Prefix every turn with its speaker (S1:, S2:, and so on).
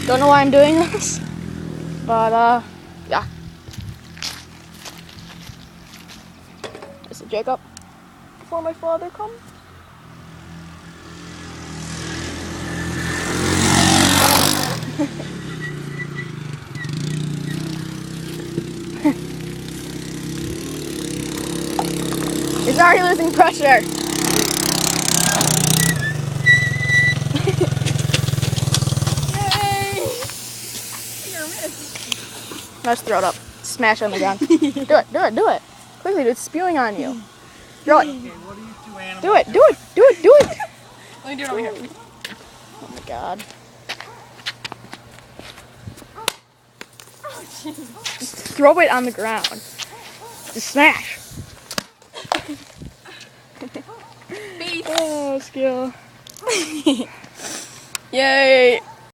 S1: Don't know why I'm doing this, but yeah. Is it Jacob? Before my father comes. He's already losing pressure.
S2: Yay!
S1: Now just throw it up. Smash it on the ground. Do it. Quickly, dude, it's spewing on you. Throw it.
S3: Okay, what are you two animals
S1: Do it.
S2: Let me do it over here.
S1: Oh my god. Just throw it on the ground. Just smash.
S2: Beef.
S1: Oh, skill. Yay.